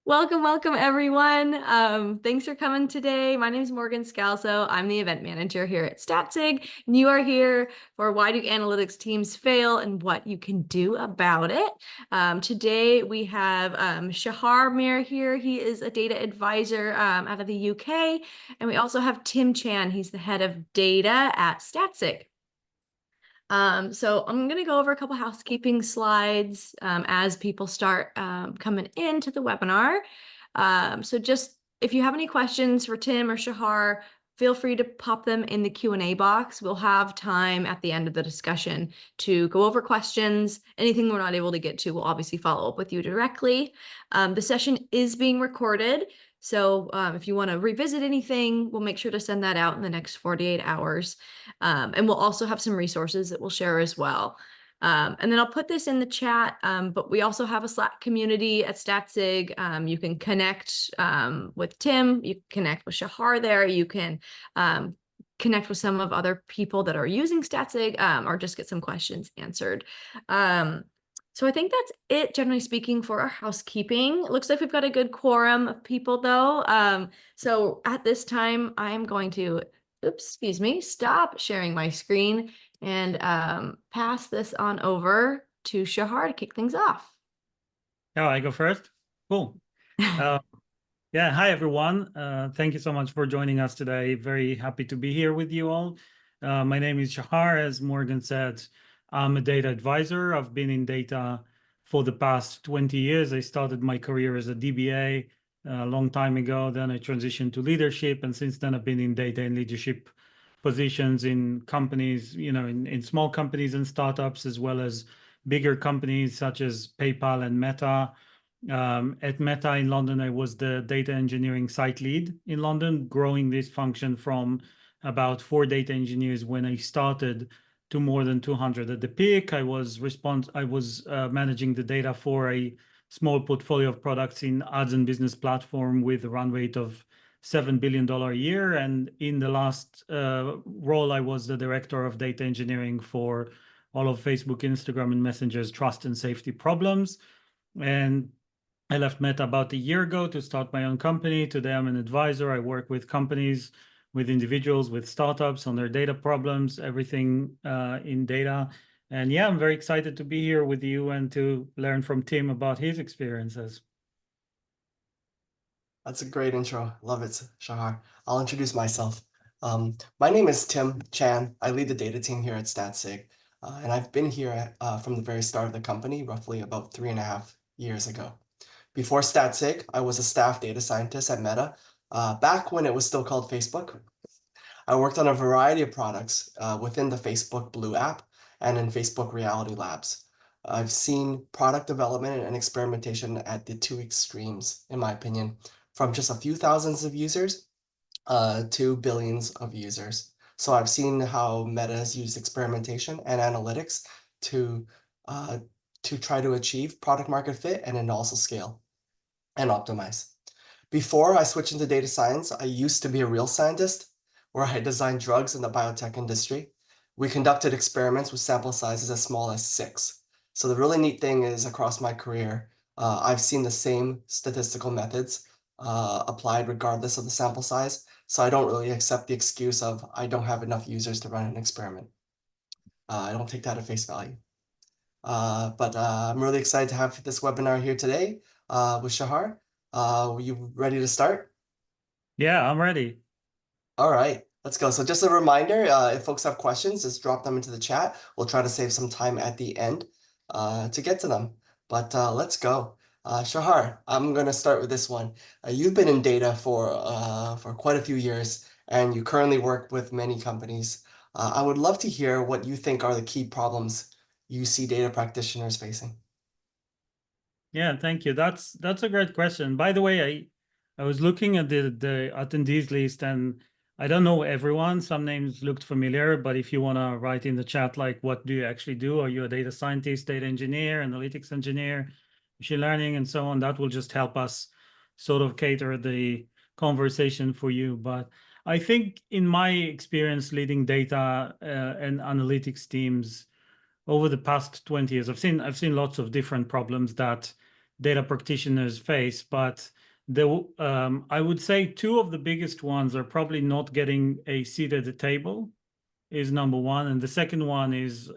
Welcome everyone. Thanks for coming today. My name is Morgan Scalzo. I'm the event manager here at Statsig, and you are here for why do analytics teams fail and what you can do about it. Today we have Shahar Mir here. He is a data advisor out of the UK, and we also have Tim Chan. He's the head of data at Statsig. So I'm going to go over a couple housekeeping slides as people start coming into the webinar. So just if you have any questions for Tim or Shahar, feel free to pop them in the Q&A box. We'll have time at the end of the discussion to go over questions. Anything we're not able to get to, we'll obviously follow up with you directly. The session is being recorded. So if you want to revisit anything, we'll make sure to send that out in the next 48 hours. And we'll also have some resources that we'll share as well. And then I'll put this in the chat, but we also have a Slack community at Statsig. You can connect with Tim, you can connect with Shahar there, you can connect with some of other people that are using Statsig or just get some questions answered. So I think that's it, generally speaking, for our housekeeping. It looks like we've got a good quorum of people, though. So at this time, I'm going to, stop sharing my screen and pass this on over to Shahar to kick things off. Oh, I go first? Cool. Yeah, hi, everyone. Thank you so much for joining us today. Very happy to be here with you all. My name is Shahar. As Morgan said, I'm a data advisor. I've been in data for the past 20 years. I started my career as a DBA a long time ago. Then I transitioned to leadership. And since then, I've been in data and leadership positions in companies, in small companies and startups, as well as bigger companies such as PayPal and Meta. At Meta in London, I was the data engineering site lead in London, growing this function from about 4 data engineers when I started to more than 200 at the peak. I was managing the data for a small portfolio of products in ads and business platform with a run rate of $7 billion a year. And in the last role, I was the director of data engineering for all of Facebook, Instagram, and Messenger's trust and safety problems. And I left Meta about a year ago to start my own company. Today, I'm an advisor. I work with companies, with individuals, with startups on their data problems, everything in data. And yeah, I'm very excited to be here with you and to learn from Tim about his experiences. That's a great intro. Love it, Shahar. I'll introduce myself. My name is Tim Chan. I lead the data team here at Statsig. And I've been here from the very start of the company, roughly about 3.5 years ago. Before Statsig, I was a staff data scientist at Meta, back when it was still called Facebook. I worked on a variety of products within the Facebook Blue app and in Facebook Reality Labs. I've seen product development and experimentation at the 2 extremes, in my opinion, from just a few thousands of users to billions of users. So I've seen how Meta has used experimentation and analytics to try to achieve product market fit and then also scale and optimize. Before I switched into data science, I used to be a real scientist where I designed drugs in the biotech industry. We conducted experiments with sample sizes as small as 6. So the really neat thing is across my career, I've seen the same statistical methods applied regardless of the sample size. So I don't really accept the excuse of I don't have enough users to run an experiment. I don't take that at face value. But I'm really excited to have this webinar here today with Shahar. Were you ready to start? Yeah, I'm ready. All right, let's go. So just a reminder, if folks have questions, just drop them into the chat. We'll try to save some time at the end to get to them. But let's go. Shahar, I'm going to start with this one. You've been in data for quite a few years, and you currently work with many companies. I would love to hear what you think are the key problems you see data practitioners facing. Yeah, thank you. That's a great question. By the way, I was looking at the attendees list, and I don't know everyone. Some names looked familiar, but if you want to write in the chat, like, what do you actually do? Are you a data scientist, data engineer, analytics engineer, machine learning, and so on? That will just help us sort of cater the conversation for you. But I think in my experience leading data and analytics teams over the past 20 years, I've seen lots of different problems that data practitioners face, but I would say two of the biggest ones are probably not getting a seat at the table is number one, and the second one is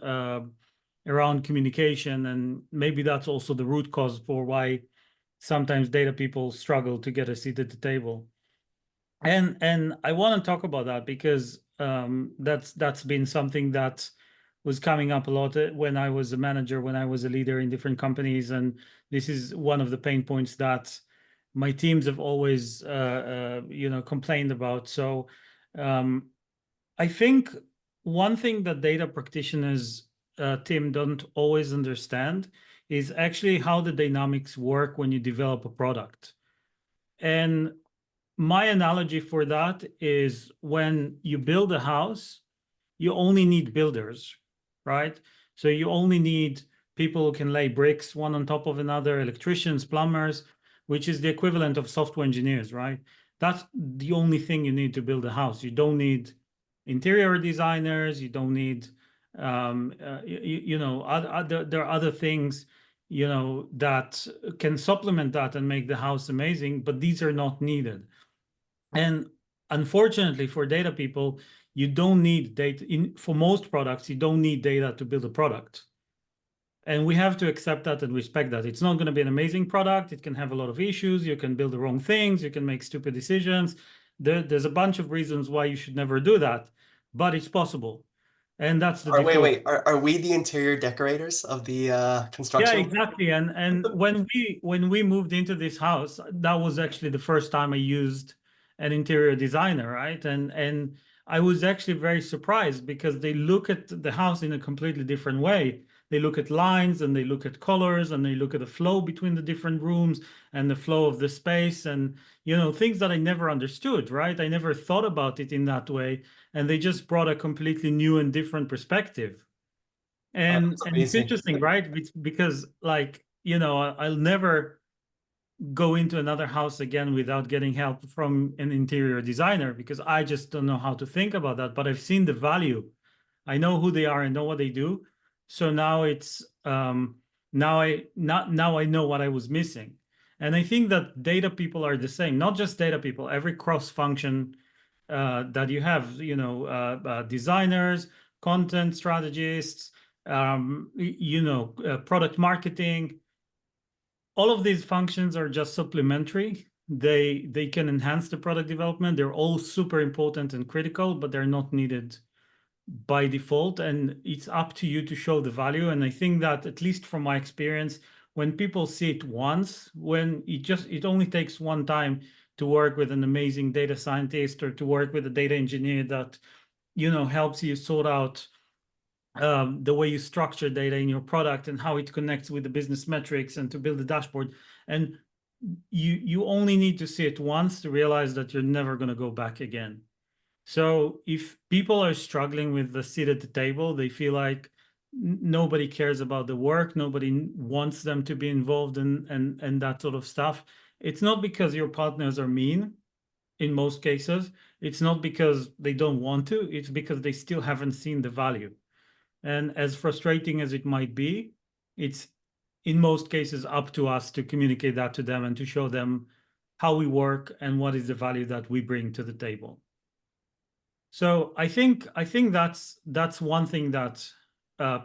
around communication, and maybe that's also the root cause for why sometimes data people struggle to get a seat at the table. And I want to talk about that because that's been something that was coming up a lot when I was a manager, when I was a leader in different companies, and this is one of the pain points that my teams have always complained about. So I think one thing that data practitioners, Tim, don't always understand is actually how the dynamics work when you develop a product. And my analogy for that is when you build a house, you only need builders, right? So you only need people who can lay bricks one on top of another, electricians, plumbers, which is the equivalent of software engineers, right? That's the only thing you need to build a house. You don't need interior designers. You don't need, there are other things, that can supplement that and make the house amazing, but these are not needed. And unfortunately for data people, you don't need data for most products. You don't need data to build a product. And we have to accept that and respect that. It's not going to be an amazing product. It can have a lot of issues. You can build the wrong things. You can make stupid decisions. There's a bunch of reasons why you should never do that, but it's possible. And that's the default. Wait, are we the interior decorators of the Yeah, construction? exactly. And when we moved into this house, that was actually the first time I used an interior designer, right? And I was actually very surprised because they look at the house in a completely different way. They look at lines and they look at colors and they look at the flow between the different rooms and the flow of the space and things that I never understood, right? I never thought about it in that way. And they just brought a completely new and different perspective. And That's it's amazing. interesting, right? Because I'll never go into another house again without getting help from an interior designer because I just don't know how to think about that. But I've seen the value. I know who they are and know what they do. So now it's now I know what I was missing. And I think that data people are the same, not just data people, every cross function that you have, designers, content strategists, product marketing. All of these functions are just supplementary. They can enhance the product development. They're all super important and critical, but they're not needed by default. And it's up to you to show the value. And I think that, at least from my experience, when people see it once, when it only takes one time to work with an amazing data scientist or to work with a data engineer that helps you sort out the way you structure data in your product and how it connects with the business metrics and to build a dashboard. And you only need to see it once to realize that you're never going to go back again. So if people are struggling with the seat at the table, they feel like nobody cares about the work, nobody wants them to be involved and that sort of stuff. It's not because your partners are mean. In most cases, it's not because they don't want to, it's because they still haven't seen the value. And as frustrating as it might be, it's in most cases up to us to communicate that to them and to show them how we work and what is the value that we bring to the table. So I think that's one thing that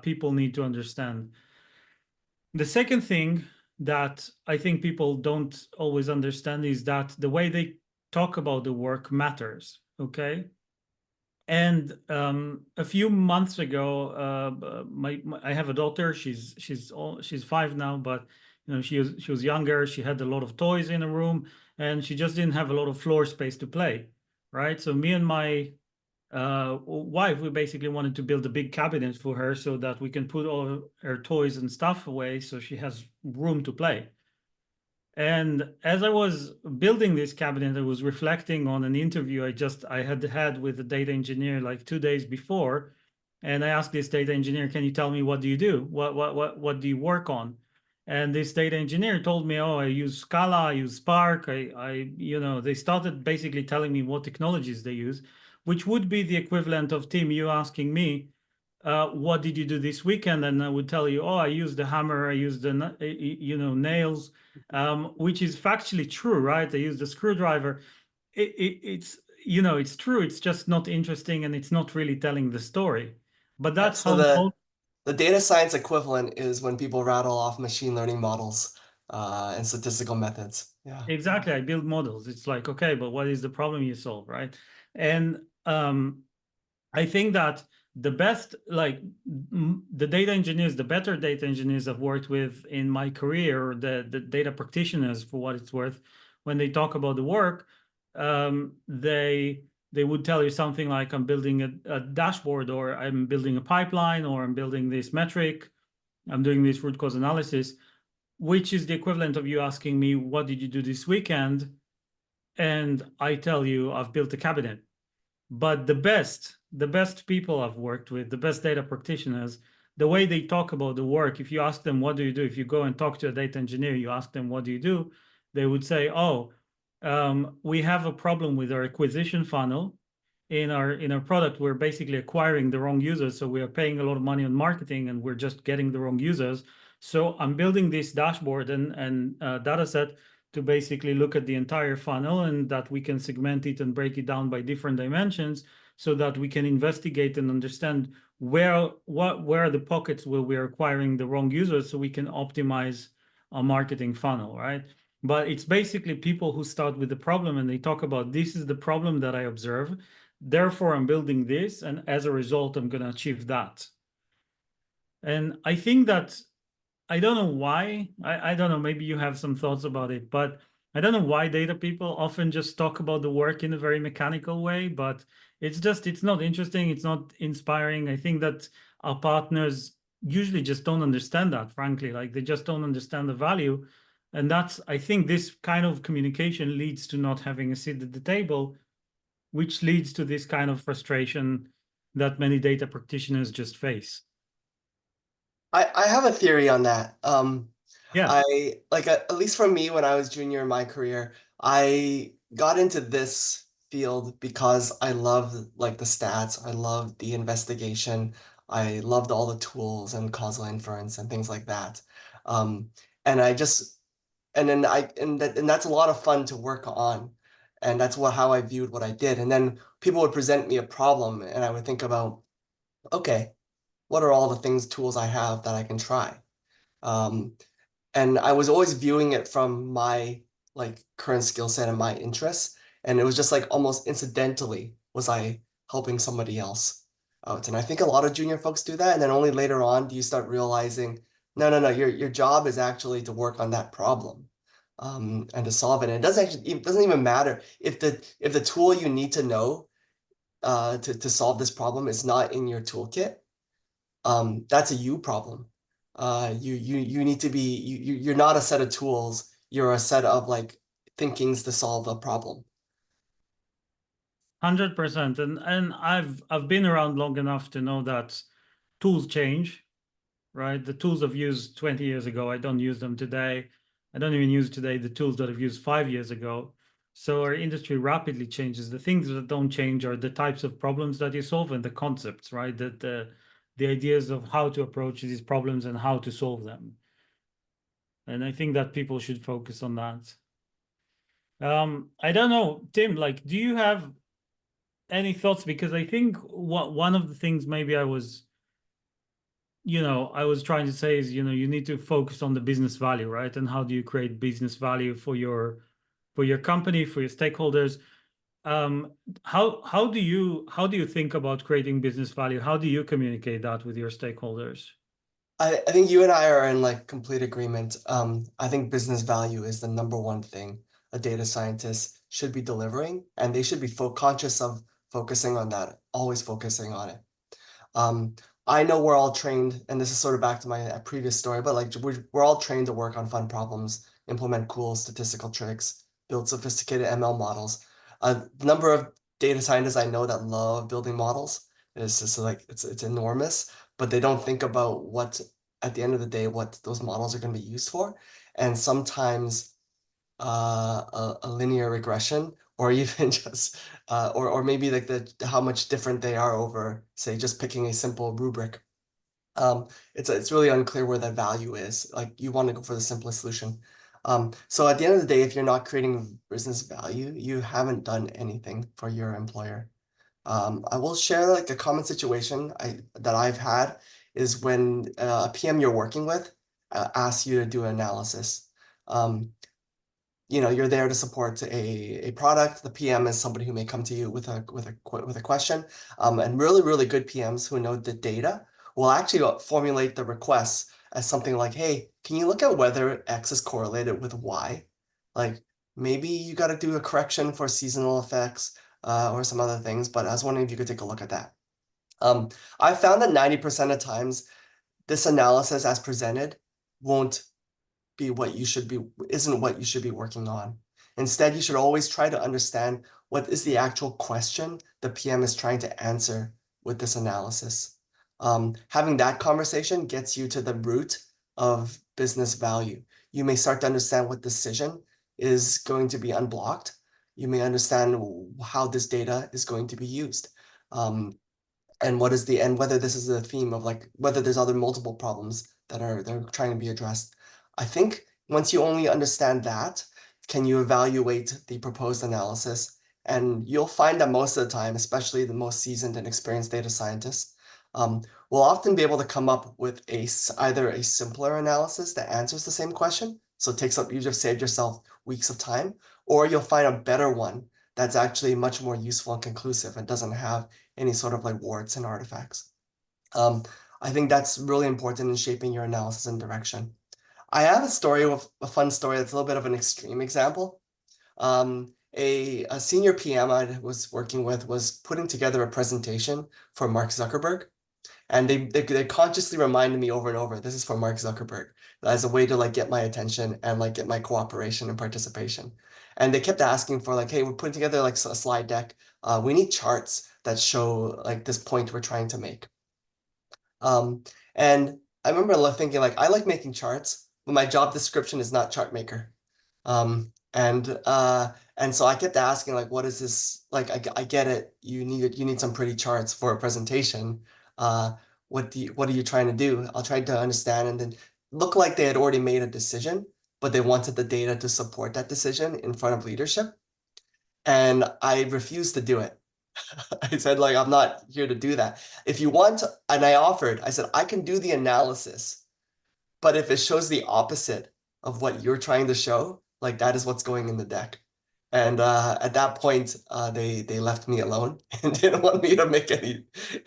people need to understand. The second thing that I think people don't always understand is that the way they talk about the work matters. Okay. And a few months ago, I have a daughter. She's 5 now, but she was younger. She had a lot of toys in a room, and she just didn't have a lot of floor space to play, right? So me and my wife, we basically wanted to build a big cabinet for her so that we can put all of her toys and stuff away, so she has room to play. And as I was building this cabinet, I was reflecting on an interview I had with a data engineer like 2 days before. And I asked this data engineer, can you tell me what do you do? What do you work on? And this data engineer told me, oh, I use Scala, I use Spark. They started basically telling me what technologies they use, which would be the equivalent of Tim, you asking me, what did you do this weekend? And I would tell you, oh, I used the hammer, I used the nails, which is factually true, right? I used the screwdriver. It's it's true. It's just not interesting, and it's not really telling the story. But Yeah, that's so how the data science equivalent is when people rattle off machine learning models and statistical methods. Yeah. exactly. I build models. It's like, okay, but what is the problem you solve, right? And I think that the best, like the data engineers, the better data engineers I've worked with in my career, or the data practitioners, for what it's worth, when they talk about the work, they would tell you something like, I'm building a dashboard, or I'm building a pipeline, or I'm building this metric, I'm doing this root cause analysis, which is the equivalent of you asking me, what did you do this weekend? And I tell you, I've built a cabinet. But the best people I've worked with, the best data practitioners, the way they talk about the work, if you ask them, what do you do? If you go and talk to a data engineer, you ask them, what do you do? They would say, oh, we have a problem with our acquisition funnel in our product. We're basically acquiring the wrong users. So we are paying a lot of money on marketing, and we're just getting the wrong users. So I'm building this dashboard and data set to basically look at the entire funnel, and that we can segment it and break it down by different dimensions, so that we can investigate and understand where are the pockets where we're acquiring the wrong users, so we can optimize our marketing funnel, right? But it's basically people who start with the problem, and they talk about, this is the problem that I observe, therefore I'm building this, and as a result I'm going to achieve that. And I think that, I don't know why. I don't know. Maybe you have some thoughts about it, but I don't know why data people often just talk about the work in a very mechanical way, but it's not interesting. It's not inspiring. I think that our partners usually just don't understand that, frankly. Like, they just don't understand the value. And I think this kind of communication leads to not having a seat at the table, which leads to this kind of frustration that many data practitioners just face. I have a theory on that. Yeah. I like at least for me, when I was junior in my career, I got into this field because I loved like the stats, I loved the investigation, I loved all the tools and causal inference and things like that. Um, and I just and then I and that's a lot of fun to work on. And that's how I viewed what I did. And then people would present me a problem, and I would think about, okay, what are all the tools I have that I can try? Um, and I was always viewing it from my like current skill set and my interests. And it was just like almost incidentally was I helping somebody else out. And I think a lot of junior folks do that. And then only later on do you start realizing, no, your job is actually to work on that problem. And to solve it. And it doesn't even matter if the tool you need to know to solve this problem is not in your toolkit. That's a you problem. You need to be you're not a set of tools. You're a set of like thinkings to solve a problem. 100%. And I've been around long enough to know that tools change, right? The tools I've used 20 years ago, I don't use them today. I don't even use today the tools that I've used 5 years ago. So our industry rapidly changes. The things that don't change are the types of problems that you solve, and the concepts, right? That the ideas of how to approach these problems and how to solve them. And I think that people should focus on that. I don't know, Tim, like, do you have any thoughts? Because I think one of the things maybe I was trying to say is, you need to focus on the business value, right? And how do you create business value for your company, for your stakeholders? How do you think about creating business value? How do you communicate that with your stakeholders? I think you and I are in like complete agreement. I think business value is the number one thing a data scientist should be delivering, and they should be conscious of focusing on that, always focusing on it. Um, I know we're all trained, and this is sort of back to my previous story, but like we're all trained to work on fun problems, implement cool statistical tricks, build sophisticated ML models. The number of data scientists I know that love building models is just like it's enormous, but they don't think about what at the end of the day what those models are going to be used for. And sometimes a linear regression or even just or maybe like how much different they are over, say, just picking a simple rubric. It's really unclear where that value is. Like, you want to go for the simplest solution. So at the end of the day, if you're not creating business value, you haven't done anything for your employer. I will share like a common situation that I've had is when a PM you're working with asks you to do an analysis. You're there to support a product. The PM is somebody who may come to you with a question. And really good PMs who know the data will actually formulate the requests as something like, hey, can you look at whether X is correlated with Y? Like, maybe you got to do a correction for seasonal effects or some other things, but I was wondering if you could take a look at that. I found that 90% of times this analysis as presented won't be what you should be, isn't what you should be working on. Instead, you should always try to understand what is the actual question the PM is trying to answer with this analysis. Having that conversation gets you to the root of business value. You may start to understand what decision is going to be unblocked. You may understand how this data is going to be used. And whether this is a theme of like whether there's other multiple problems that they're trying to be addressed. I think once you only understand that, can you evaluate the proposed analysis? And you'll find that most of the time, especially the most seasoned and experienced data scientists, will often be able to come up with either a simpler analysis that answers the same question, so you just saved yourself weeks of time, or you'll find a better one that's actually much more useful and conclusive and doesn't have any sort of like warts and artifacts. I think that's really important in shaping your analysis and direction. I have a fun story that's a little bit of an extreme example. A senior PM I was working with was putting together a presentation for Mark Zuckerberg. And they consciously reminded me over and over, this is for Mark Zuckerberg, as a way to like get my attention and like get my cooperation and participation. And they kept asking for like, hey, we're putting together like a slide deck. We need charts that show like this point we're trying to make. And I remember thinking like, I like making charts, but my job description is not chart maker. And so I kept asking like, what is this? Like, I get it. You need some pretty charts for a presentation. What are you trying to do? I'll try to understand. And then look like they had already made a decision, but they wanted the data to support that decision in front of leadership. And I refused to do it. I said, like, I'm not here to do that. If you want, and I said, I can do the analysis, but if it shows the opposite of what you're trying to show, like that is what's going in the deck. And at that point, they left me alone and didn't want me to make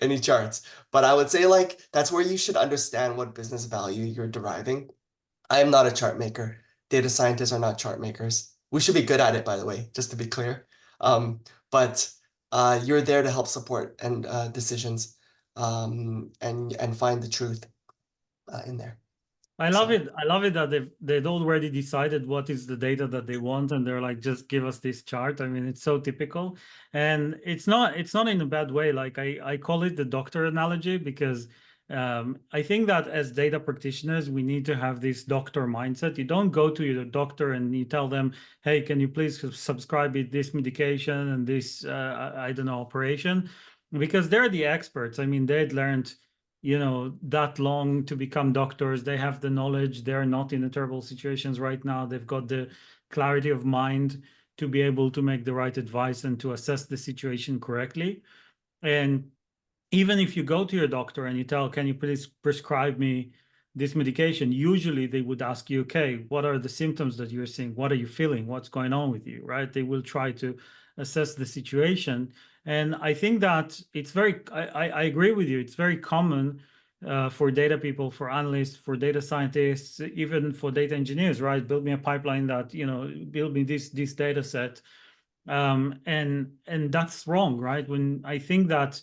any charts. But I would say like that's where you should understand what business value you're deriving. I am not a chart maker. Data scientists are not chart makers. We should be good at it, by the way, just to be clear. But you're there to help support and decisions and find the truth in there. I love it. I love it that they'd already decided what is the data that they want, and they're like, just give us this chart. I mean, it's so typical, and it's not in a bad way. Like I call it the doctor analogy because I think that as data practitioners, we need to have this doctor mindset. You don't go to your doctor and you tell them, hey, can you please subscribe me this medication and this I don't know, operation, because they're the experts. I mean, they'd learned that long to become doctors. They have the knowledge. They're not in a terrible situations right now. They've got the clarity of mind to be able to make the right advice and to assess the situation correctly. And even if you go to your doctor and you tell, can you please prescribe me this medication? Usually they would ask you, okay, what are the symptoms that you're seeing? What are you feeling? What's going on with you, right? They will try to assess the situation. And I think that it's I agree with you. It's very common for data people, for analysts, for data scientists, even for data engineers, right? Build me a pipeline that, build me this data set. And that's wrong, right? When I think that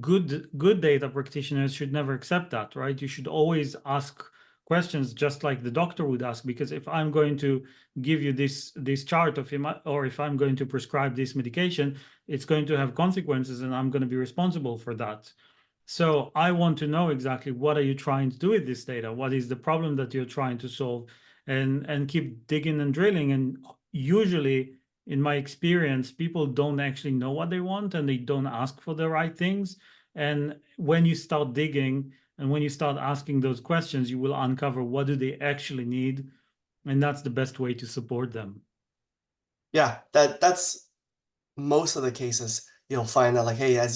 good data practitioners should never accept that, right? You should always ask questions just like the doctor would ask, because if I'm going to give you this chart of him, or if I'm going to prescribe this medication, it's going to have consequences and I'm going to be responsible for that. So I want to know exactly what are you trying to do with this data? What is the problem that you're trying to solve? And keep digging and drilling. And usually in my experience, people don't actually know what they want and they don't ask for the right things. And when you start digging and when you start asking those questions, you will uncover what do they actually need, and that's the best way to support them. Yeah, that's most of the cases. You'll find that like, hey, I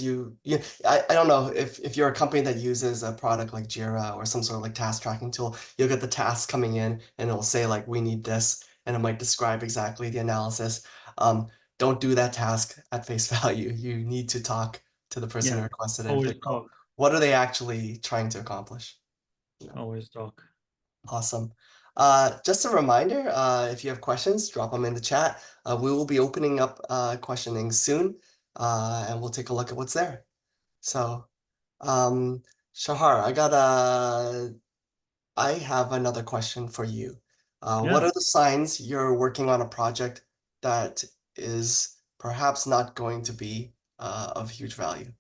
don't know if you're a company that uses a product like Jira or some sort of like task tracking tool, you'll get the tasks coming in and it'll say like, we need this, and it might describe exactly the analysis. Don't do that task at face value. You need to talk to the person Yeah, who requested it and always figure out talk, what are they actually trying to accomplish. always talk. Awesome. Just a reminder, if you have questions, drop them in the chat. We will be opening up questioning soon, and we'll take a look at what's there. So, um, Shahar, I have another question for you. What Yeah. are the signs you're working on a project that is perhaps not going to be of huge value?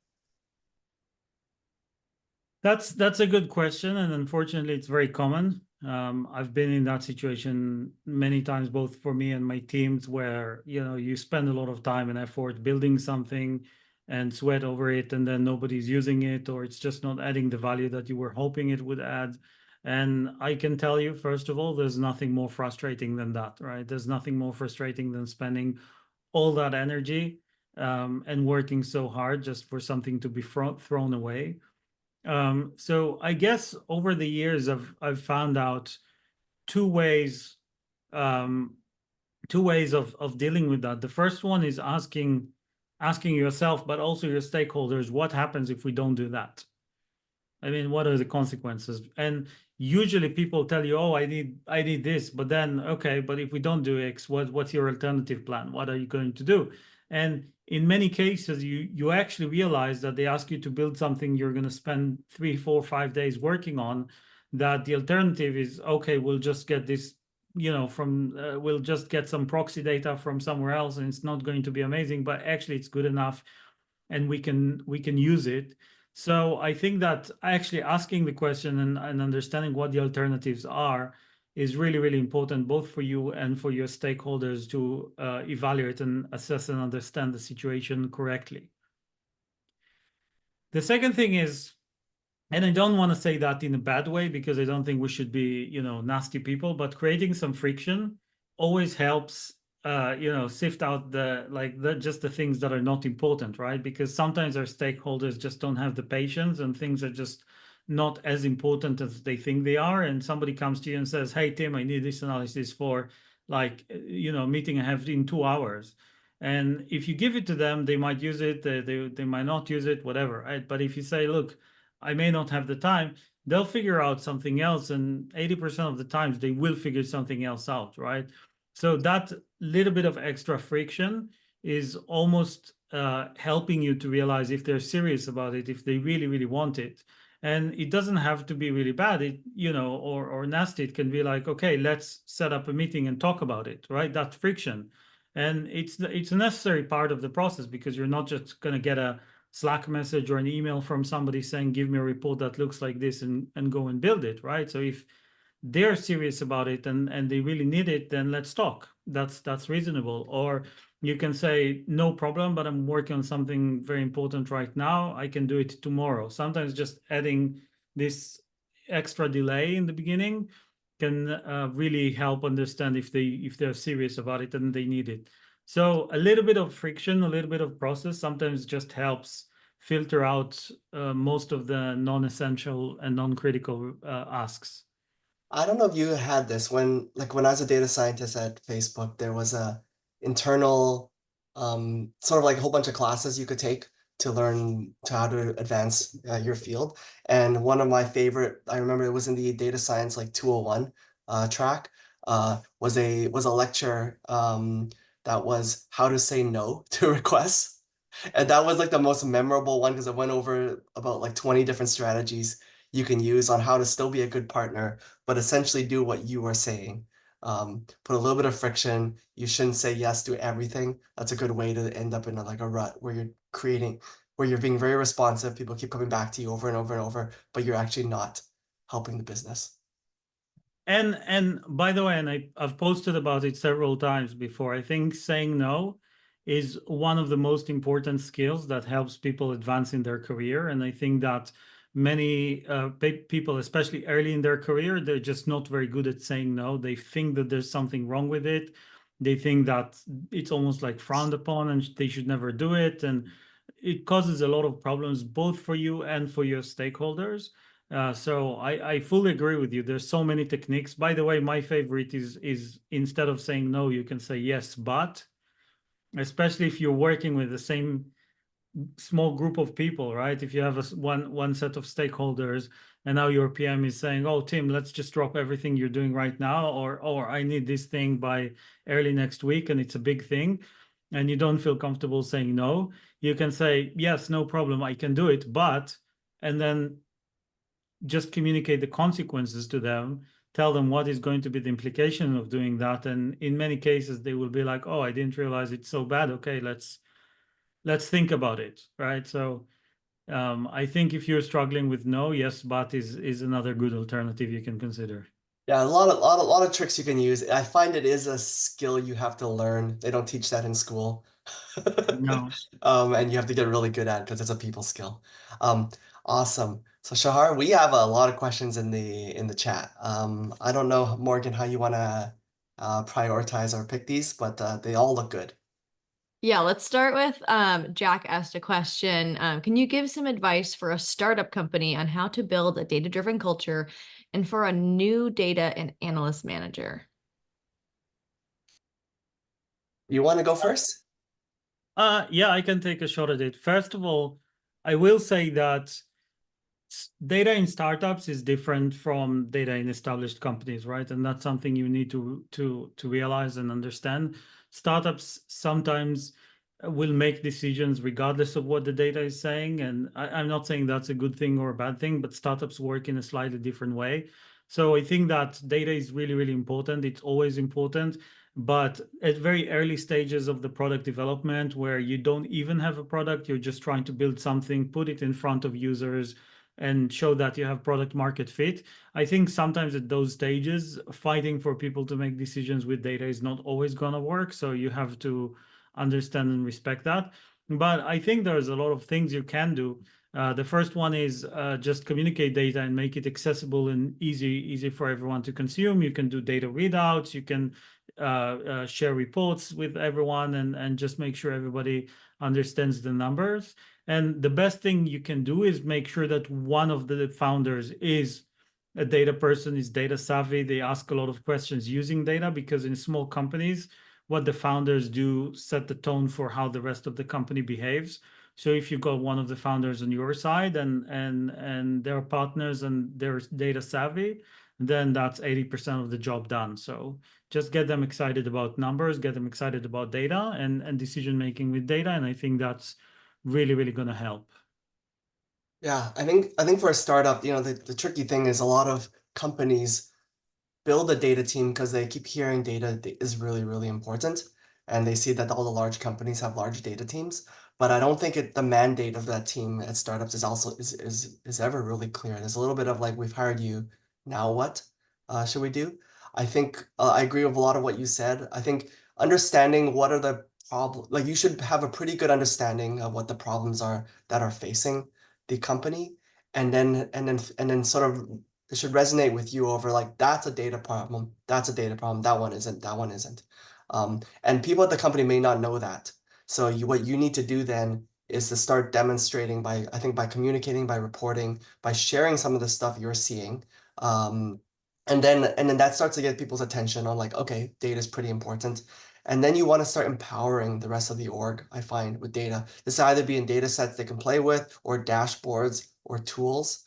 That's a good question, and unfortunately, it's very common. I've been in that situation many times, both for me and my teams, where you spend a lot of time and effort building something and sweat over it, and then nobody's using it, or it's just not adding the value that you were hoping it would add. And I can tell you, first of all, there's nothing more frustrating than that, right? There's nothing more frustrating than spending all that energy and working so hard just for something to be thrown away. So I guess over the years, I've found out two ways um, two ways of dealing with that. The first one is asking yourself, but also your stakeholders, what happens if we don't do that? I mean, what are the consequences? And usually people tell you, "Oh, I need this," but then, okay, but if we don't do X, what's your alternative plan? What are you going to do? And in many cases, you actually realize that they ask you to build something you're going to spend 3, 4, 5 days working on. That the alternative is, okay, we'll just get this, we'll just get some proxy data from somewhere else, and it's not going to be amazing, but actually it's good enough and we can use it. So I think that actually asking the question and understanding what the alternatives are is really, really important, both for you and for your stakeholders to evaluate and assess and understand the situation correctly. The second thing is, and I don't want to say that in a bad way because I don't think we should be, nasty people, but creating some friction always helps, sift out just the things that are not important, right? Because sometimes our stakeholders just don't have the patience and things are just not as important as they think they are. And somebody comes to you and says, "Hey, Tim, I need this analysis for a meeting I have in 2 hours." And if you give it to them, they might use it, they might not use it, whatever, right? But if you say, "Look, I may not have the time," they'll figure out something else. And 80% of the times they will figure something else out, right? So that little bit of extra friction is almost helping you to realize if they're serious about it, if they really, really want it. And it doesn't have to be really bad, or nasty. It can be like, okay, let's set up a meeting and talk about it, right? That friction. And it's a necessary part of the process because you're not just going to get a Slack message or an email from somebody saying, "Give me a report that looks like this," and go and build it, right? So if they're serious about it and they really need it, then let's talk. That's reasonable. Or you can say, "No problem, but I'm working on something very important right now. I can do it tomorrow." Sometimes just adding this extra delay in the beginning can really help understand if they're serious about it and they need it. So a little bit of friction, a little bit of process sometimes just helps filter out most of the non-essential and non-critical asks. I don't know if you had this when I was a data scientist at Facebook, there was a internal sort of like a whole bunch of classes you could take to learn to how to advance your field. And one of my favorite, I remember it was in the data science like 201 track, was a lecture that was how to say no to requests. And that was like the most memorable one because it went over about like 20 different strategies you can use on how to still be a good partner, but essentially do what you were saying. Put a little bit of friction. You shouldn't say yes to everything. That's a good way to end up in like a rut where you're being very responsive. People keep coming back to you over and over and over, but you're actually not helping the business. And by the way, and I've posted about it several times before, I think saying no is one of the most important skills that helps people advance in their career. And I think that many people, especially early in their career, they're just not very good at saying no. They think that there's something wrong with it. They think that it's almost like frowned upon and they should never do it. And it causes a lot of problems both for you and for your stakeholders. So I fully agree with you. There's so many techniques. By the way, my favorite is instead of saying no, you can say yes, but, especially if you're working with the same small group of people, right? If you have one set of stakeholders and now your PM is saying, "Oh, Tim, let's just drop everything you're doing right now," or "I need this thing by early next week," and it's a big thing, and you don't feel comfortable saying no, you can say, "Yes, no problem, I can do it, but," and then just communicate the consequences to them, tell them what is going to be the implication of doing that. And in many cases, they will be like, "Oh, I didn't realize it's so bad. Okay, let's think about it," right? So I think if you're struggling with no, yes, but is another good alternative you can consider. Yeah, a lot of tricks you can use. I find it is a skill you have to learn. They don't teach that in school. No. And you have to get really good at it because it's a people skill. Um, awesome. So Shahar, we have a lot of questions in the chat. I don't know, Morgan, how you want to prioritize or pick these, but they all look good. Yeah, let's start with Jack asked a question. Can you give some advice for a startup company on how to build a data-driven culture and for a new data and analyst manager? You want to go first? Yeah, I can take a shot at it. First of all, I will say that data in startups is different from data in established companies, right? And that's something you need to realize and understand. Startups sometimes will make decisions regardless of what the data is saying, and I'm not saying that's a good thing or a bad thing, but startups work in a slightly different way. So I think that data is really, really important. It's always important. But at very early stages of the product development, where you don't even have a product, you're just trying to build something, put it in front of users, and show that you have product market fit. I think sometimes at those stages, fighting for people to make decisions with data is not always going to work. So you have to understand and respect that. But I think there's a lot of things you can do. The first one is just communicate data and make it accessible and easy for everyone to consume. You can do data readouts. You can share reports with everyone and just make sure everybody understands the numbers. And the best thing you can do is make sure that one of the founders is a data person, is data savvy. They ask a lot of questions using data, because in small companies, what the founders do set the tone for how the rest of the company behaves. So if you got one of the founders on your side and they're partners and they're data savvy, then that's 80% of the job done. So just get them excited about numbers, get them excited about data and decision making with data. And I think that's really, really going to help. Yeah, I think for a startup, the tricky thing is a lot of companies build a data team because they keep hearing data is really, really important. And they see that all the large companies have large data teams. But I don't think the mandate of that team at startups is also is ever really clear. There's a little bit of like, we've hired you, now what should we do? I think I agree with a lot of what you said. I think understanding what are the problems, like you should have a pretty good understanding of what the problems are that are facing the company, and then sort of it should resonate with you over like, that's a data problem, that's a data problem, that one isn't, that one isn't. And people at the company may not know that. So what you need to do then is to start demonstrating by, I think, by communicating, by reporting, by sharing some of the stuff you're seeing. Um, and then that starts to get people's attention on like, okay, data is pretty important. And then you want to start empowering the rest of the org, I find, with data. This either be in data sets they can play with, or dashboards or tools,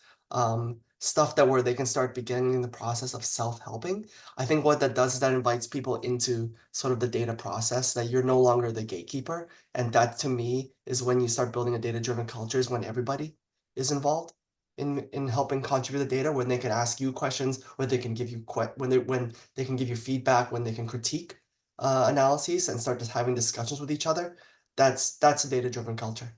stuff that where they can start beginning the process of self-helping. I think what that does is that invites people into sort of the data process, that you're no longer the gatekeeper. And that to me is when you start building a data-driven culture, is when everybody is involved in helping contribute the data, when they can ask you questions, when they can give you when they can give you feedback, when they can critique analyses and start just having discussions with each other. That's a data-driven culture.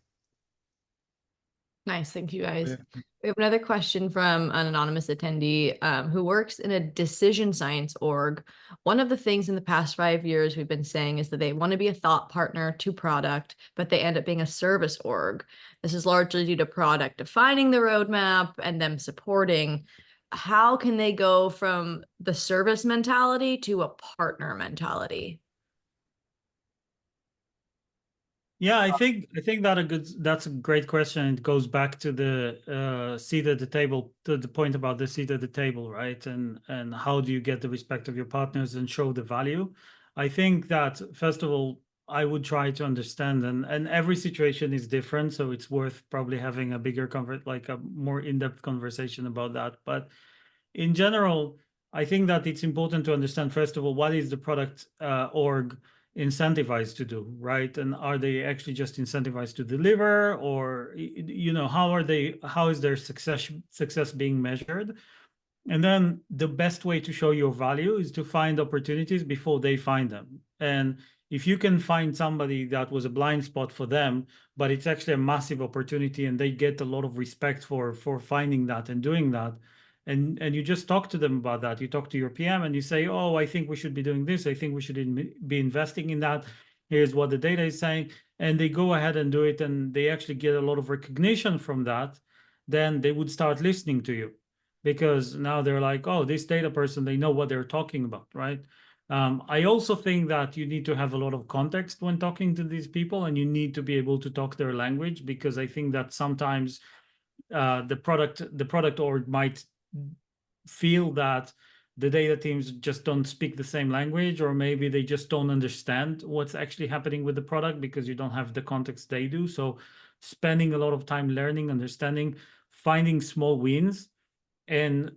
Nice. Thank you, guys. Yeah. We have another question from an anonymous attendee who works in a decision science org. One of the things in the past 5 years we've been saying is that they want to be a thought partner to product, but they end up being a service org. This is largely due to product defining the roadmap and them supporting. How can they go from the service mentality to a partner mentality? Yeah, I think that's a great question. It goes back to the seat at the table, to the point about the seat at the table, right? And how do you get the respect of your partners and show the value? I think that first of all, I would try to understand, and every situation is different, so it's worth probably having a bigger like a more in-depth conversation about that. But in general, I think that it's important to understand, first of all, what is the product org incentivized to do, right? And are they actually just incentivized to deliver, or how is their success being measured? And then the best way to show your value is to find opportunities before they find them. And if you can find somebody that was a blind spot for them, but it's actually a massive opportunity and they get a lot of respect for finding that and doing that, and you just talk to them about that. You talk to your PM and you say, oh, I think we should be doing this. I think we should be investing in that. Here's what the data is saying. And they go ahead and do it, and they actually get a lot of recognition from that. Then they would start listening to you, because now they're like, oh, this data person, they know what they're talking about, right? I also think that you need to have a lot of context when talking to these people, and you need to be able to talk their language, because I think that sometimes the product org might feel that the data teams just don't speak the same language, or maybe they just don't understand what's actually happening with the product because you don't have the context they do. So spending a lot of time learning, understanding, finding small wins, and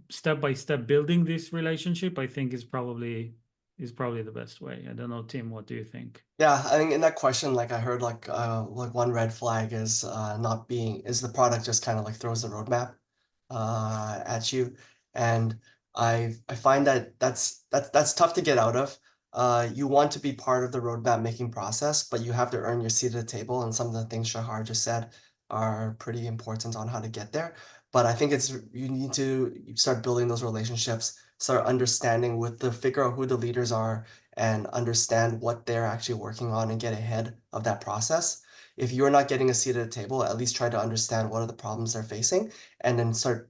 step by step building this relationship, I think is probably the best way. I don't know, Tim, what do you think? Yeah, I think in that question, like I heard like one red flag is the product just kind of like throws the roadmap at you. And I find that that's tough to get out of. You want to be part of the roadmap making process, but you have to earn your seat at the table. And some of the things Shahar just said are pretty important on how to get there. But I think you need to start building those relationships, start understanding figure out who the leaders are and understand what they're actually working on and get ahead of that process. If you're not getting a seat at the table, at least try to understand what are the problems they're facing, and then start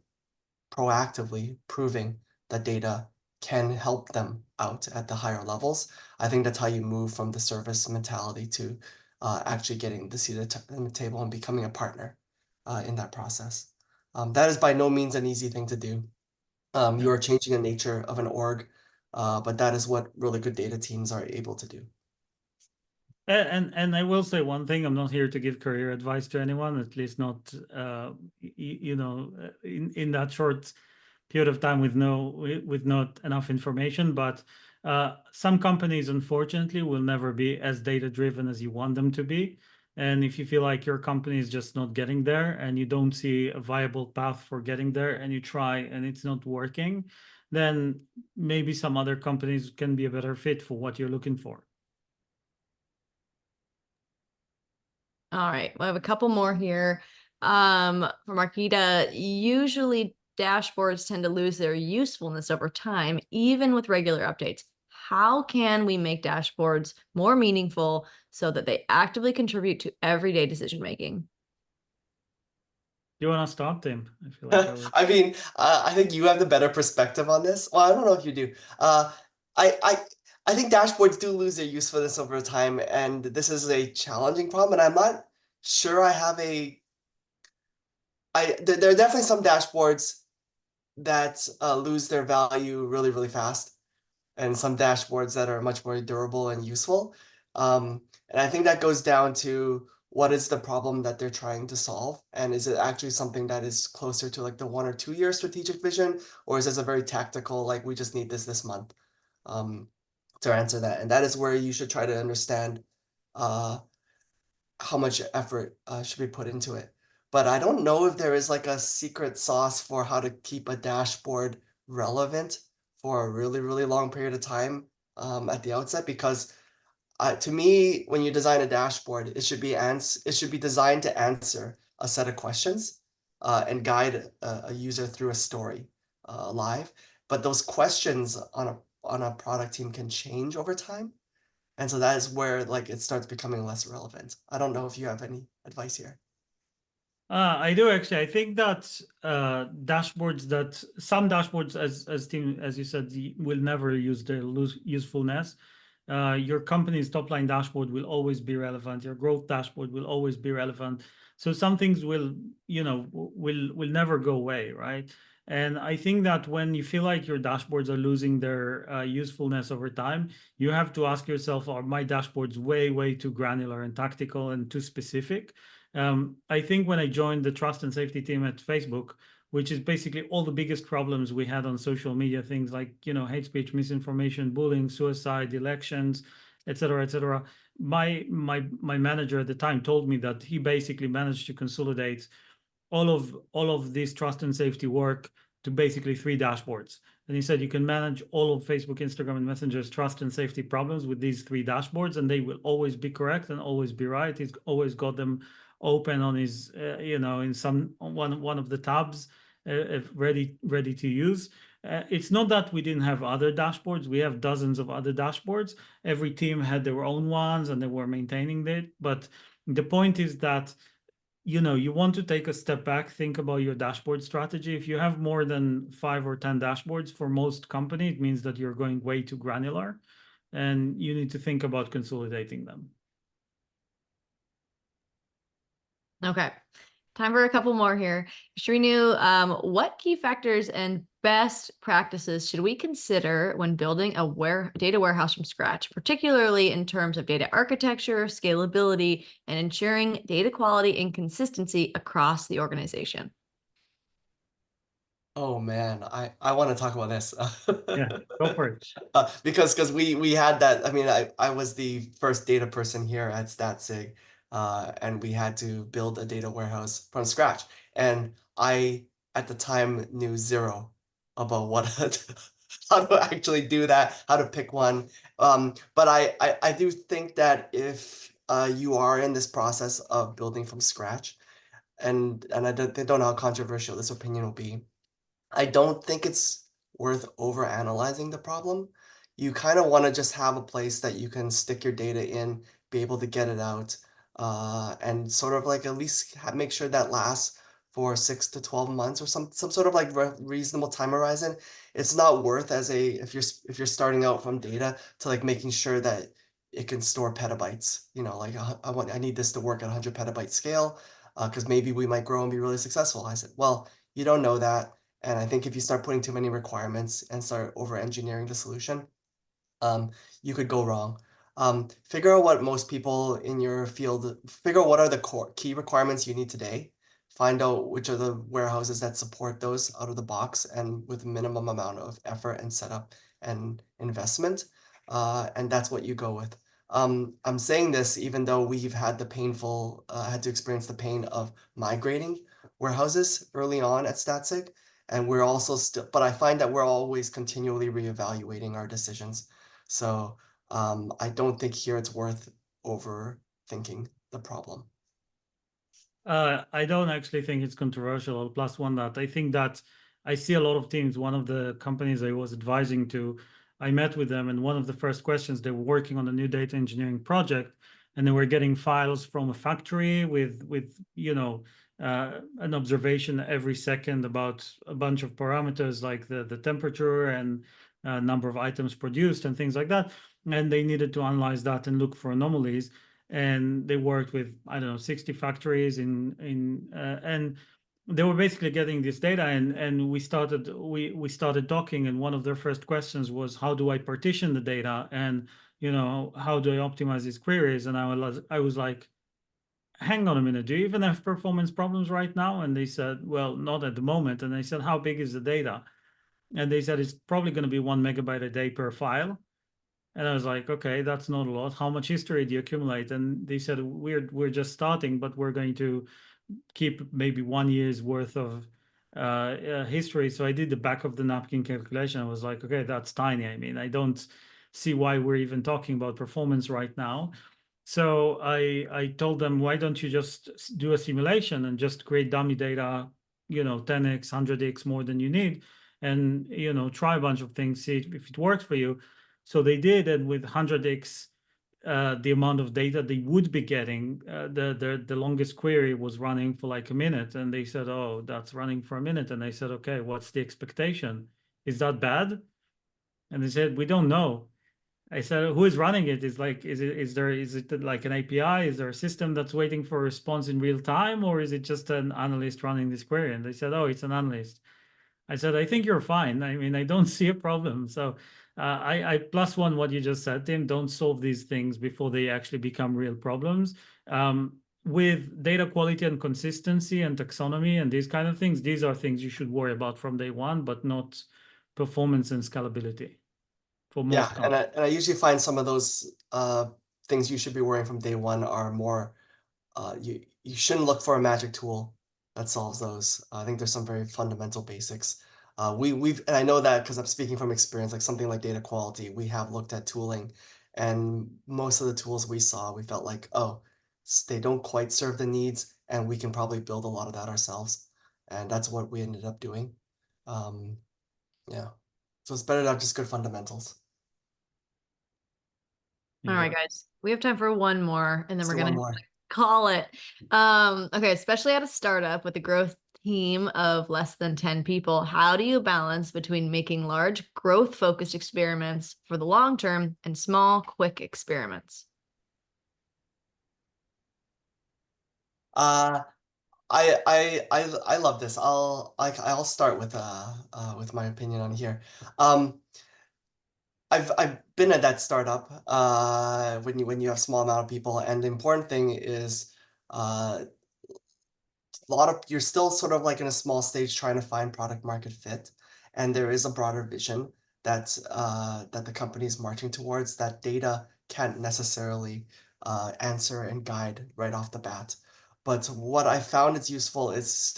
proactively proving that data can help them out at the higher levels. I think that's how you move from the service mentality to actually getting the seat at the table and becoming a partner in that process. That is by no means an easy thing to do. You are changing the nature of an org, but that is what really good data teams are able to do. And I will say one thing: I'm not here to give career advice to anyone, at least not in that short period of time with not enough information. But some companies, unfortunately, will never be as data driven as you want them to be. And if you feel like your company is just not getting there, and you don't see a viable path for getting there, and you try and it's not working, then maybe some other companies can be a better fit for what you're looking for. All right, we have a couple more here. From Marquita, usually dashboards tend to lose their usefulness over time, even with regular updates. How can we make dashboards more meaningful so that they actively contribute to everyday decision making? Do you want to start, Tim? I feel like I mean, I think you have the better perspective on this. Well, I don't know if you do. I, I, I think dashboards do lose their usefulness over time, and this is a challenging problem. And I'm not sure I have there are definitely some dashboards that lose their value really, really fast, and some dashboards that are much more durable and useful. And I think that goes down to what is the problem that they're trying to solve, and is it actually something that is closer to like the 1 or 2 year strategic vision, or is this a very tactical, like we just need this month, to answer that? And that is where you should try to understand how much effort should be put into it. But I don't know if there is like a secret sauce for how to keep a dashboard relevant for a really, really long period of time at the outset, because to me, when you design a dashboard, it should be designed to answer a set of questions and guide a user through a story live. But those questions on a product team can change over time. And so that is where like it starts becoming less relevant. I don't know if you have any advice here. I do actually. I think that dashboards that some dashboards, as Tim, as you said, will never use their usefulness. Your company's top line dashboard will always be relevant. Your growth dashboard will always be relevant. So some things will, will never go away, right? And I think that when you feel like your dashboards are losing their usefulness over time, you have to ask yourself, are my dashboards way too granular and tactical and too specific? I think when I joined the trust and safety team at Facebook, which is basically all the biggest problems we had on social media, things like, hate speech, misinformation, bullying, suicide, elections, etc., etc. My manager at the time told me that he basically managed to consolidate all of this trust and safety work to basically 3 dashboards. And he said you can manage all of Facebook, Instagram, and Messenger's trust and safety problems with these 3 dashboards, and they will always be correct and always be right. He's always got them open on his, in some one of the tabs, ready to use. It's not that we didn't have other dashboards. We have dozens of other dashboards. Every team had their own ones, and they were maintaining it. But the point is that you want to take a step back, think about your dashboard strategy. If you have more than 5 or 10 dashboards for most companies, it means that you're going way too granular, and you need to think about consolidating them. Okay. Time for a couple more here. Shrinu, what key factors and best practices should we consider when building a data warehouse from scratch, particularly in terms of data architecture, scalability, and ensuring data quality and consistency across the organization? Oh man, I want to talk about this. Yeah, go for it. Because we had that. I mean, I was the first data person here at StatSig, and we had to build a data warehouse from scratch. And I at the time knew zero about how to actually do that, how to pick one. But I do think that if you are in this process of building from scratch, and I don't know how controversial this opinion will be. I don't think it's worth overanalyzing the problem. You kind of want to just have a place that you can stick your data in, be able to get it out, and sort of like at least make sure that lasts for 6 to 12 months or some sort of like reasonable time horizon. It's not worth as a if you're starting out from data to like making sure that it can store petabytes. Like I need this to work at 100 petabyte scale because maybe we might grow and be really successful. I said, well, you don't know that. And I think if you start putting too many requirements and start over engineering the solution, you could go wrong. Figure out what most people in your field, figure out what are the core key requirements you need today. Find out which are the warehouses that support those out of the box and with minimum amount of effort and setup and investment. And that's what you go with. I'm saying this even though we've had had to experience the pain of migrating warehouses early on at StatSig. And we're also still, but I find that we're always continually reevaluating our decisions. So I don't think here it's worth overthinking the problem. I don't actually think it's controversial. Plus one that I think that I see a lot of teams. One of the companies I was advising to, I met with them, and one of the first questions, they were working on a new data engineering project, and they were getting files from a factory with an observation every second about a bunch of parameters like the temperature and number of items produced and things like that. And they needed to analyze that and look for anomalies. And they worked with, I don't know, 60 factories and they were basically getting this data, and we started talking, and one of their first questions was, how do I partition the data, and how do I optimize these queries? And I was like, hang on a minute, do you even have performance problems right now? And they said, well, not at the moment. And I said, how big is the data? And they said it's probably going to be 1 megabyte a day per file. And I was like, okay, that's not a lot. How much history do you accumulate? And they said, we're just starting, but we're going to keep maybe 1 year's worth of history. So I did the back of the napkin calculation. I was like, okay, that's tiny. I mean, I don't see why we're even talking about performance right now. So I told them, why don't you just do a simulation and just create dummy data, 10x, 100x more than you need, and try a bunch of things, see if it works for you. So they did, and with 100x the amount of data they would be getting, the longest query was running for like a minute, and they said, oh, that's running for a minute. And I said, okay, what's the expectation? Is that bad? And they said, we don't know. I said, who is running it? Is it like an API? Is there a system that's waiting for a response in real time, or is it just an analyst running this query? And they said, oh, it's an analyst. I said, I think you're fine. I mean, I don't see a problem. So I plus one what you just said, Tim. Don't solve these things before they actually become real problems. With data quality and consistency and taxonomy and these kind of things, these are things you should worry about from day one, but not performance and scalability for most Yeah, and companies. I usually find some of those things you should be worrying from day one are more you shouldn't look for a magic tool that solves those. I think there's some very fundamental basics. And I know that because I'm speaking from experience, like something like data quality, we have looked at tooling, and most of the tools we saw, we felt like, oh, they don't quite serve the needs, and we can probably build a lot of that ourselves. And that's what we ended up doing. Um, yeah. So it's better to have just good fundamentals. All right, guys. We have time for one more, and then Let's we're do one gonna more. call it. Okay, especially at a startup with a growth team of less than 10 people, how do you balance between making large growth-focused experiments for the long term and small, quick experiments? Uh, I love this. I'll start with my opinion on here. I've been at that startup when you have small amount of people, and the important thing is uh, you're still sort of like in a small stage trying to find product market fit, and there is a broader vision that the company is marching towards that data can't necessarily answer and guide right off the bat. But what I found is useful is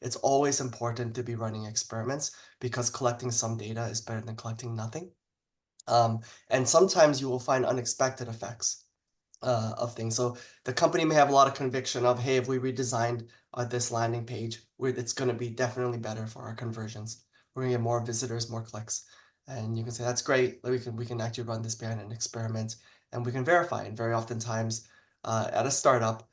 it's always important to be running experiments because collecting some data is better than collecting nothing. And sometimes you will find unexpected effects of things. So the company may have a lot of conviction of, hey, if we redesigned this landing page, it's going to be definitely better for our conversions. We're going to get more visitors, more clicks. And you can say, that's great. We can actually run this behind an experiment and we can verify. And very oftentimes at a startup,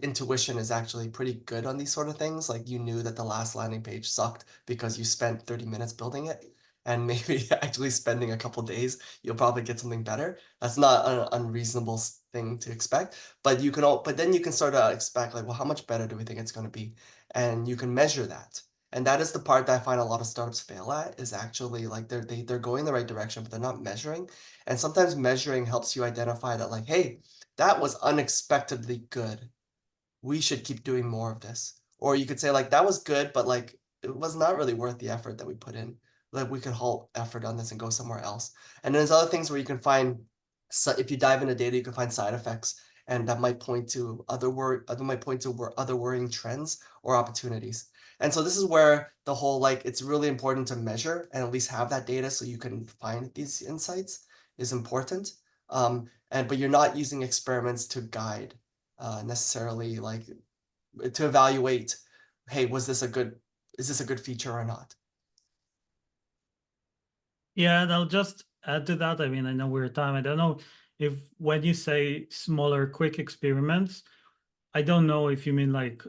intuition is actually pretty good on these sort of things. Like you knew that the last landing page sucked because you spent 30 minutes building it. And maybe actually spending a couple days, you'll probably get something better. That's not an unreasonable thing to expect, but then you can sort of expect like, well, how much better do we think it's going to be? And you can measure that. And that is the part that I find a lot of startups fail at is actually like they're going the right direction, but they're not measuring. And sometimes measuring helps you identify that like, hey, that was unexpectedly good. We should keep doing more of this. Or you could say like that was good, but like it was not really worth the effort that we put in. Like we could halt effort on this and go somewhere else. And there's other things where you can find, so if you dive into data, you can find side effects, and that might point to other worrying trends or opportunities. And so this is where the whole like it's really important to measure and at least have that data so you can find these insights is important. But you're not using experiments to guide necessarily like to evaluate, hey, is this a good feature or not? Yeah, and I'll just add to that. I mean, I know we're at time. I don't know if when you say smaller, quick experiments, I don't know if you mean like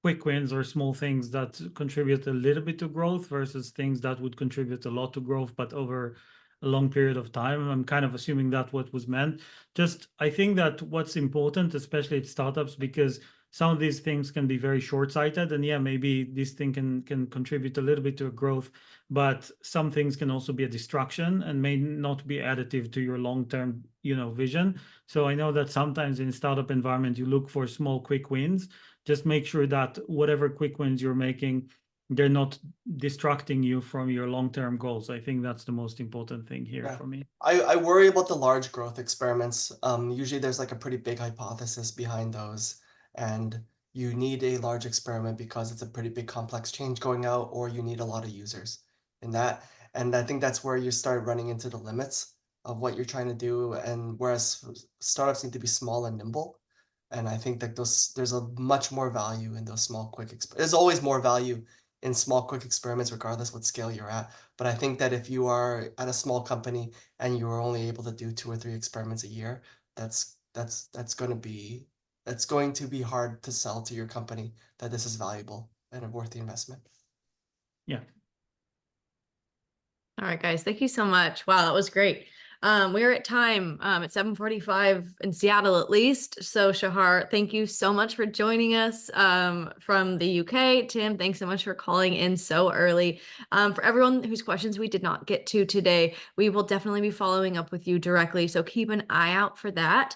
quick wins or small things that contribute a little bit to growth versus things that would contribute a lot to growth, but over a long period of time. I'm kind of assuming that what was meant. Just, I think that what's important, especially at startups, because some of these things can be very short-sighted, and yeah, maybe this thing can contribute a little bit to a growth, but some things can also be a distraction and may not be additive to your long-term, vision. So I know that sometimes in startup environment you look for small, quick wins. Just make sure that whatever quick wins you're making, they're not distracting you from your long-term goals. I think that's the most important thing here Yeah. for me. I worry about the large growth experiments. Usually there's like a pretty big hypothesis behind those, and you need a large experiment because it's a pretty big complex change going out, or you need a lot of users in that. And I think that's where you start running into the limits of what you're trying to do, and whereas startups need to be small and nimble. And I think that there's a much more value in those small, quick there's always more value in small, quick experiments, regardless what scale you're at. But I think that if you are at a small company and you are only able to do 2 or 3 experiments a year, that's going to be hard to sell to your company that this is valuable and worth the investment. Yeah. All right, guys, thank you so much. Wow, that was great. We're at time at 7:45 in Seattle, at least. So Shahar, thank you so much for joining us from the UK. Tim, thanks so much for calling in so early. For everyone whose questions we did not get to today, we will definitely be following up with you directly. So keep an eye out for that.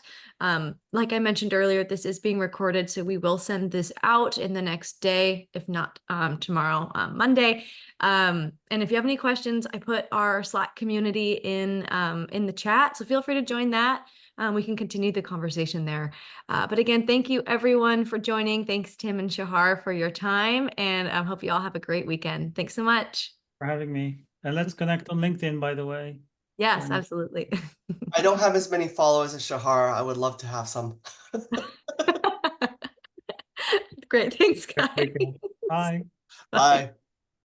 Like I mentioned earlier, this is being recorded, so we will send this out in the next day, if not tomorrow, Monday. And if you have any questions, I put our Slack community in the chat, so feel free to join that. We can continue the conversation there. But again, thank you everyone for joining. Thanks, Tim and Shahar, for your time, and I hope you all have a great weekend. Thanks so much. For having me. And let's connect on LinkedIn, by the way. Yes, absolutely. I don't have as many followers as Shahar. I would love to have some. Great. Thanks, guys. Bye. Bye. Bye.